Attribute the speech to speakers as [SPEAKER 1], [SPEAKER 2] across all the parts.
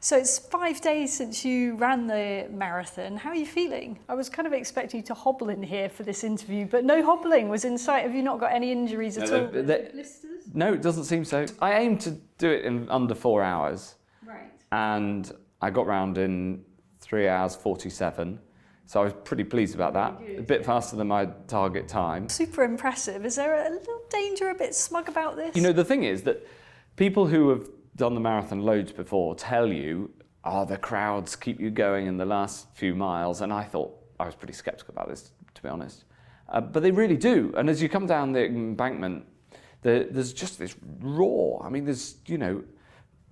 [SPEAKER 1] So it's 5 days since you ran the marathon. How are you feeling? I was kind of expecting you to hobble in here for this interview, but no hobbling was in sight. Have you not got any injuries at all? Blisters?
[SPEAKER 2] No, it doesn't seem so. I aimed to do it in under 4 hours.
[SPEAKER 1] Right.
[SPEAKER 2] And I got round in 3 hours 47. So I was pretty pleased about that.
[SPEAKER 1] Good,
[SPEAKER 2] a bit faster than my target time.
[SPEAKER 1] Super impressive. Is there a little danger, a bit smug about this?
[SPEAKER 2] You know, the thing is that people who have done the marathon loads before tell you, the crowds keep you going in the last few miles. And I thought, I was pretty sceptical about this, to be honest. But they really do. And as you come down the embankment, there's just this roar. I mean, there's, you know,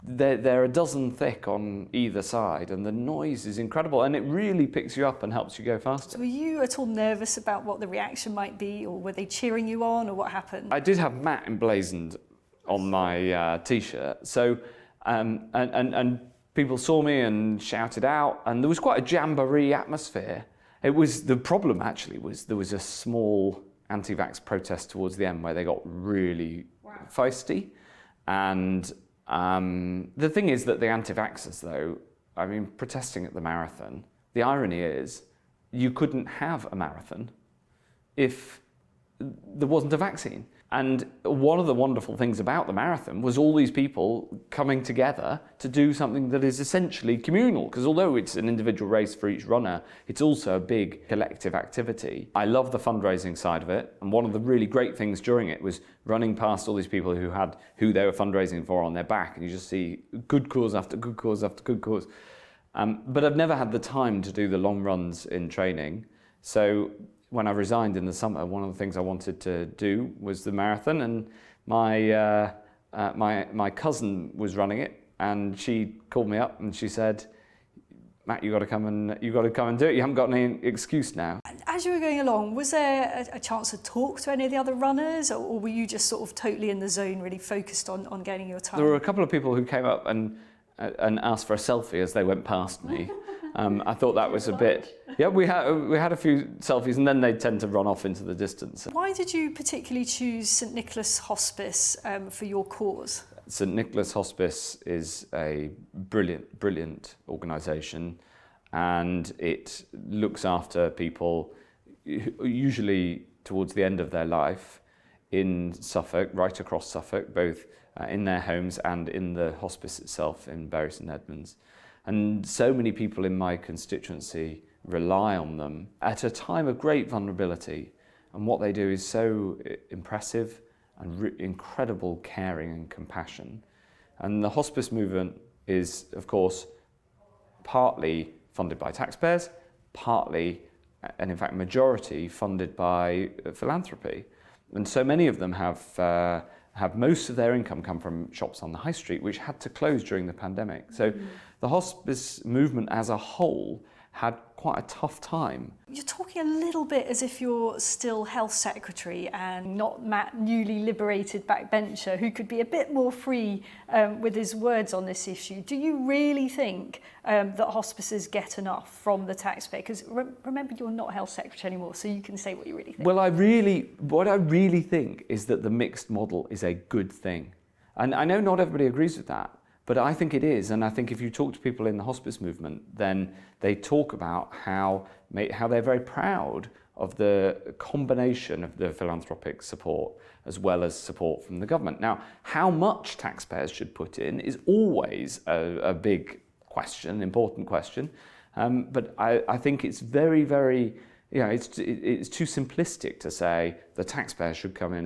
[SPEAKER 2] they're a dozen thick on either side, and the noise is incredible, and it really picks you up and helps you go faster.
[SPEAKER 1] So were you at all nervous about what the reaction might be, or were they cheering you on, or what happened?
[SPEAKER 2] I did have Matt emblazoned on my t-shirt, so and people saw me and shouted out, and there was quite a jamboree atmosphere. The problem actually was there was a small anti-vax protest towards the end where they got really feisty, and the thing is that the anti-vaxxers, though, I mean, protesting at the marathon, the irony is you couldn't have a marathon if there wasn't a vaccine. And one of the wonderful things about the marathon was all these people coming together to do something that is essentially communal, because although it's an individual race for each runner, it's also a big collective activity. I love the fundraising side of it, and one of the really great things during it was running past all these people who they were fundraising for on their back, and you just see good cause after good cause after good cause. But I've never had the time to do the long runs in training, so when I resigned in the summer, one of the things I wanted to do was the marathon, and my cousin was running it, and she called me up and she said, "Matt, you got to come and do it. You haven't got any excuse now."
[SPEAKER 1] As you were going along, was there a chance to talk to any of the other runners, or were you just sort of totally in the zone, really focused on getting your time?
[SPEAKER 2] There were a couple of people who came up and asked for a selfie as they went past me. I thought that was a bit. Yeah, we had a few selfies, and then they tend to run off into the distance.
[SPEAKER 1] Why did you particularly choose St Nicholas Hospice for your cause?
[SPEAKER 2] St Nicholas Hospice is a brilliant organisation, and it looks after people usually towards the end of their life in Suffolk, right across Suffolk, both in their homes and in the hospice itself in Bury St Edmunds. And so many people in my constituency rely on them at a time of great vulnerability. And what they do is so impressive and incredible caring and compassion. And the hospice movement is, of course, partly funded by taxpayers, partly, and in fact majority, funded by philanthropy. And so many of them have most of their income come from shops on the high street, which had to close during the pandemic. So the hospice movement as a whole had quite a tough time.
[SPEAKER 1] You're talking a little bit as if you're still Health Secretary and not Matt, newly liberated backbencher, who could be a bit more free with his words on this issue. Do you really think that hospices get enough from the taxpayer? Because remember, you're not Health Secretary anymore, so you can say what you really think.
[SPEAKER 2] Well, what I really think is that the mixed model is a good thing. And I know not everybody agrees with that, but I think it is, and I think if you talk to people in the hospice movement, then they talk about how they're very proud of the combination of the philanthropic support as well as support from the government. Now, how much taxpayers should put in is always a big question, important question, but I think it's very, very, it's too simplistic to say the taxpayer should come in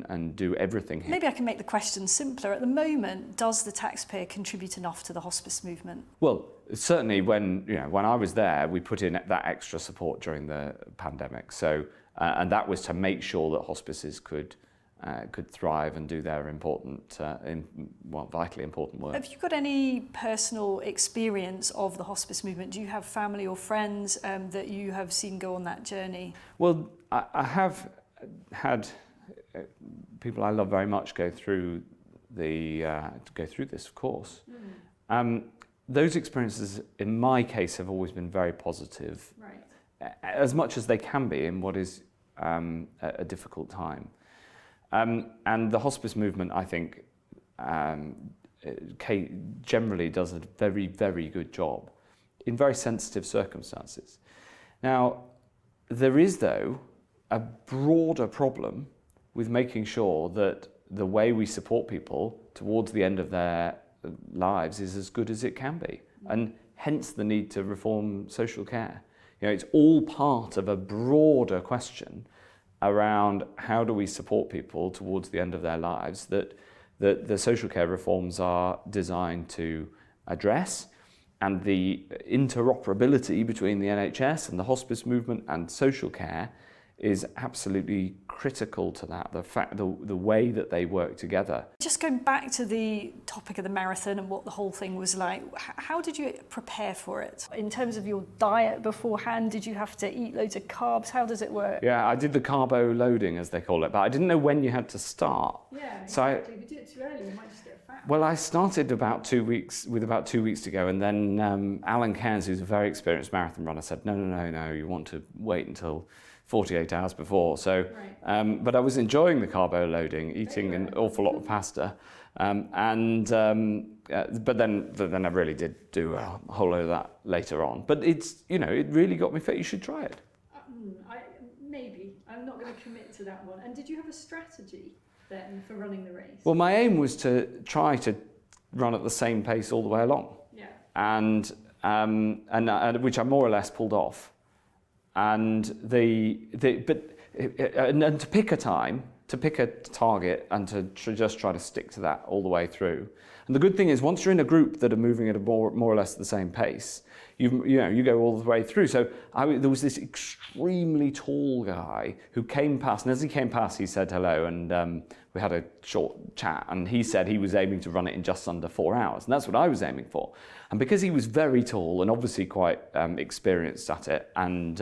[SPEAKER 2] and do everything here.
[SPEAKER 1] Maybe I can make the question simpler. At the moment, does the taxpayer contribute enough to the hospice movement?
[SPEAKER 2] Well, certainly when I was there, we put in that extra support during the pandemic. So, and that was to make sure that hospices could thrive and do their vitally important work.
[SPEAKER 1] Have you got any personal experience of the hospice movement? Do you have family or friends that you have seen go on that journey?
[SPEAKER 2] Well, I have had people I love very much go through this course. Those experiences, in my case, have always been very positive, right, as much as they can be in what is a difficult time. And the hospice movement, I think, generally does a very, very good job in very sensitive circumstances. Now, there is, though, a broader problem with making sure that the way we support people towards the end of their lives is as good as it can be, and hence the need to reform social care. You know, it's all part of a broader question around how do we support people towards the end of their lives that the social care reforms are designed to address, and the interoperability between the NHS and the hospice movement and social care is absolutely critical to that, the way that they work together.
[SPEAKER 1] Just going back to the topic of the marathon and what the whole thing was like, how did you prepare for it? In terms of your diet beforehand, did you have to eat loads of carbs? How does it work?
[SPEAKER 2] Yeah, I did the carbo loading, as they call it, but I didn't know when you had to start.
[SPEAKER 1] Yeah,
[SPEAKER 2] so
[SPEAKER 1] exactly. If you do it too early, you might just get fat.
[SPEAKER 2] Well, I started about 2 weeks to go, and then Alan Cairns, who's a very experienced marathon runner, said, no, you want to wait until 48 hours before. So,
[SPEAKER 1] right.
[SPEAKER 2] But I was enjoying the carbo loading, eating an awful lot of pasta, but then I really did do a whole load of that later on. But it's, it really got me fit. You should try it.
[SPEAKER 1] Maybe. I'm not going to commit to that one. And did you have a strategy then for running the race?
[SPEAKER 2] Well, my aim was to try to run at the same pace all the way along.
[SPEAKER 1] Yeah.
[SPEAKER 2] And which I more or less pulled off. And and to pick a time, to pick a target, and to just try to stick to that all the way through. And the good thing is, once you're in a group that are moving at a more or less the same pace, you go all the way through. So there was this extremely tall guy who came past, and as he came past, he said hello, and we had a short chat, and he said he was aiming to run it in just under 4 hours, and that's what I was aiming for. And because he was very tall and obviously quite experienced at it, and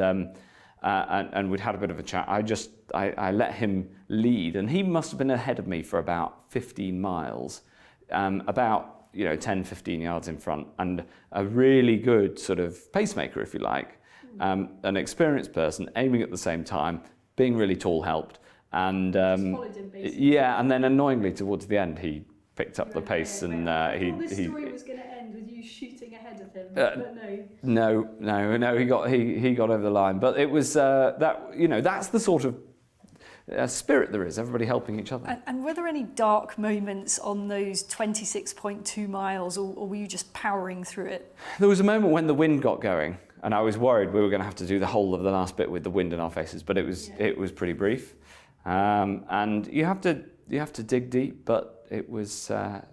[SPEAKER 2] we'd had a bit of a chat, I let him lead, and he must have been ahead of me for about 15 miles, about 10, 15 yards in front, and a really good sort of pacemaker, if you like. An experienced person aiming at the same time, being really tall helped. And
[SPEAKER 1] just followed him, basically.
[SPEAKER 2] Yeah, and then annoyingly towards the end, he picked up the pace, and
[SPEAKER 1] this story was going to end with you shooting ahead of him, but no.
[SPEAKER 2] No, he got over the line. But it was that's the sort of spirit there is, everybody helping each other.
[SPEAKER 1] And were there any dark moments on those 26.2 miles, or were you just powering through it?
[SPEAKER 2] There was a moment when the wind got going, and I was worried we were going to have to do the whole of the last bit with the wind in our faces, but it was pretty brief. And you have to dig deep, but it was the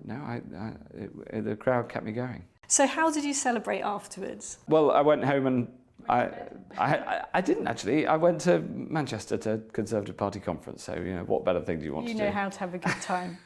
[SPEAKER 2] crowd kept me going.
[SPEAKER 1] So how did you celebrate afterwards?
[SPEAKER 2] Well, I went home and I didn't actually. I went to Manchester to Conservative Party conference. So what better thing do you want to do?
[SPEAKER 1] You know how to have a good time.